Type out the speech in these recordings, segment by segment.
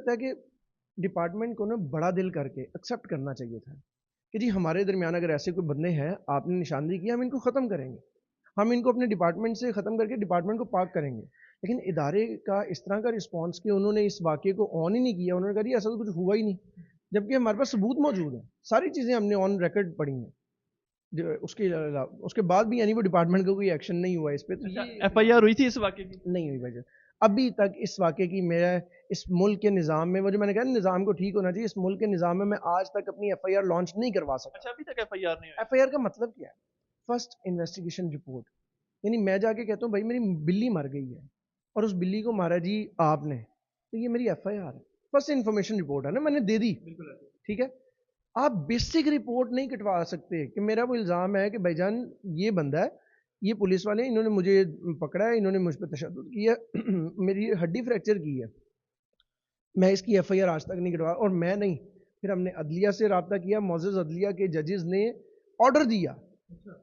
لگتا ہے کہ ڈپارٹمنٹ کو نا بڑا دل کر کے ایکسیپٹ کرنا چاہیے تھا کہ جی ہمارے درمیان اگر ایسے کوئی بندے ہیں، آپ نے نشاندہی کی، ہم ان کو ختم کریں گے، ہم ان کو اپنے ڈپارٹمنٹ سے ختم کر کے ڈپارٹمنٹ کو پاک کریں گے. لیکن ادارے کا اس طرح کا رسپانس کہ انہوں نے اس واقعے کو آن ہی نہیں کیا، انہوں نے کہا جی ایسا تو کچھ ہوا ہی نہیں، جبکہ ہمارے پاس ثبوت موجود ہیں، ساری چیزیں ہم نے آن ریکارڈ پڑھی ہیں. اس کے بعد بھی یعنی وہ ڈپارٹمنٹ کا کوئی ایکشن نہیں ہوا اس پہ. تو یہ ایف آئی آر ہوئی تھی اس واقعے کی؟ نہیں ہوئی وجہ ابھی تک اس واقعے کی. میرا اس ملک کے نظام میں، وہ جو میں نے کہا نظام کو ٹھیک ہونا چاہیے، اس ملک کے نظام میں آج تک اپنی ایف آئی آر لانچ نہیں کروا سکتا. اچھا ابھی تک ایف آئی آر نہیں ہوئی؟ ایف آئی آر کا مطلب کیا ہے؟ First investigation report. یعنی میں جا کے کہتا ہوں بھائی میری بلی مر گئی ہے اور اس بلی کو مارا جی آپ نے، تو یہ میری ایف آئی آر ہے، فرسٹ انفارمیشن رپورٹ ہے نا، میں نے دے دی. ٹھیک ہے، آپ بیسک رپورٹ نہیں کٹوا سکتے کہ میرا وہ الزام ہے کہ بھائی جان یہ بندہ ہے، یہ پولیس والے انہوں نے مجھے پکڑا ہے، انہوں نے مجھ پہ تشدد کیا ہے، میری ہڈی فریکچر کی ہے، میں اس کی ایف آئی آر آج تک نہیں کٹوا. اور میں نہیں، پھر ہم نے عدلیہ سے رابطہ کیا، معزز عدلیہ کے ججز نے آرڈر دیا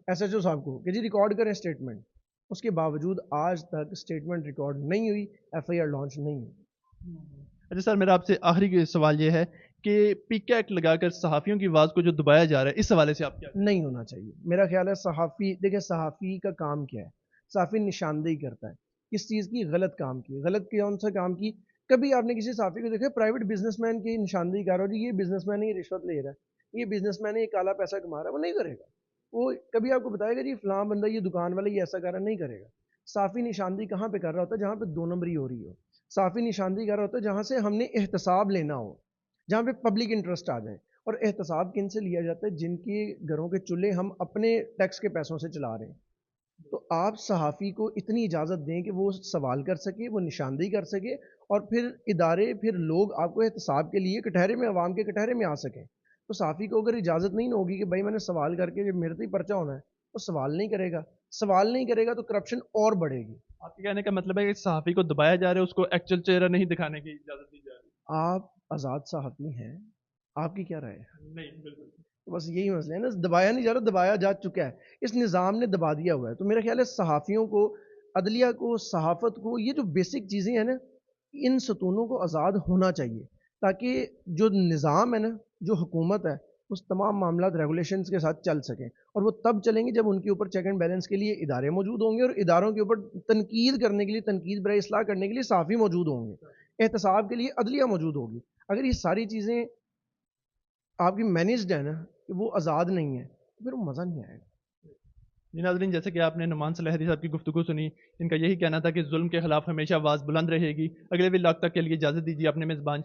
ایس ایچ او صاحب کو کہ جی ریکارڈ کریں اسٹیٹمنٹ. اس کے باوجود آج تک اسٹیٹمنٹ ریکارڈ نہیں ہوئی، ایف آئی آر لانچ نہیں ہوئی. اچھا سر، میرا آپ سے آخری سوال یہ ہے کہ پی کے ایکٹ لگا کر صحافیوں کی آواز کو جو دبایا جا رہا ہے، اس حوالے سے آپ کیا؟ نہیں ہونا چاہیے. میرا خیال ہے صحافی، دیکھیں صحافی کا کام کیا ہے؟ صحافی نشاندہی کرتا ہے کس چیز کی؟ غلط کام کی. غلط کون سا کام کی؟ کبھی آپ نے کسی صحافی کو دیکھا پرائیویٹ بزنس مین کی نشاندہی کر رہا ہو جی یہ بزنس مین ہے، یہ رشوت لے رہا ہے، یہ بزنس مین ہے، یہ کالا پیسہ کما رہا ہے؟ وہ نہیں کرے گا. وہ کبھی آپ کو بتائے گا جی فلاں بندہ یہ دکان والا یہ ایسا کر رہا ہے؟ نہیں کرے گا. صحافی نشاندہی کہاں پہ کر رہا ہوتا ہے؟ جہاں پہ دو نمبری ہو رہی ہو. صحافی نشاندہی کر رہا ہوتا ہے جہاں سے ہم نے احتساب لینا ہو، جہاں پہ پبلک انٹرسٹ آ جائے. اور احتساب کن سے لیا جاتا ہے؟ جن کے گھروں کے چولہے ہم اپنے ٹیکس کے پیسوں سے چلا رہے ہیں. تو آپ صحافی کو اتنی اجازت دیں کہ وہ سوال کر سکے، وہ نشاندہی کر سکے، اور پھر ادارے، پھر لوگ آپ کو احتساب کے لیے کٹہرے میں، عوام کے کٹہرے میں آ سکیں. تو صحافی کو اگر اجازت نہیں ہوگی کہ بھائی میں نے سوال کر کے جب میرے سے پرچہ ہونا ہے، وہ سوال نہیں کرے گا. سوال نہیں کرے گا تو کرپشن اور بڑھے گی. آپ کے کہنے کا مطلب ہے کہ صحافی کو دبایا جا رہا ہے، اس کو ایکچوئل چہرہ نہیں دکھانے کی اجازت دی جا رہی؟ آپ آزاد صحافی ہیں، آپ کی کیا رائے ہے؟ نہیں بالکل. بس یہی مسئلہ ہے نا، دبایا نہیں جا رہا، دبایا جا چکا ہے. اس نظام نے دبا دیا ہوا ہے. تو میرا خیال ہے صحافیوں کو، عدلیہ کو، صحافت کو، یہ جو بیسک چیزیں ہیں نا، ان ستونوں کو آزاد ہونا چاہیے تاکہ جو نظام ہے نا، جو حکومت ہے، اس تمام معاملات ریگولیشنز کے ساتھ چل سکیں. اور وہ تب چلیں گے جب ان کے اوپر چیک اینڈ بیلنس کے لیے ادارے موجود ہوں گے، اور اداروں کے اوپر تنقید کرنے کے لیے، تنقید برائے اصلاح کرنے کے لیے صحافی موجود ہوں گے، احتساب کے لیے عدلیہ موجود ہوگی. اگر یہ ساری چیزیں آپ کی مینیجڈ ہے نا، کہ وہ آزاد نہیں ہے، تو پھر وہ مزہ نہیں آئے گا. جی ناظرین، جیسے کہ آپ نے نعمان صالح صاحب کی گفتگو سنی، ان کا یہی کہنا تھا کہ ظلم کے خلاف ہمیشہ آواز بلند رہے گی. اگلے ولاگ تک کے لیے اجازت دیجیے. اپنے میزبان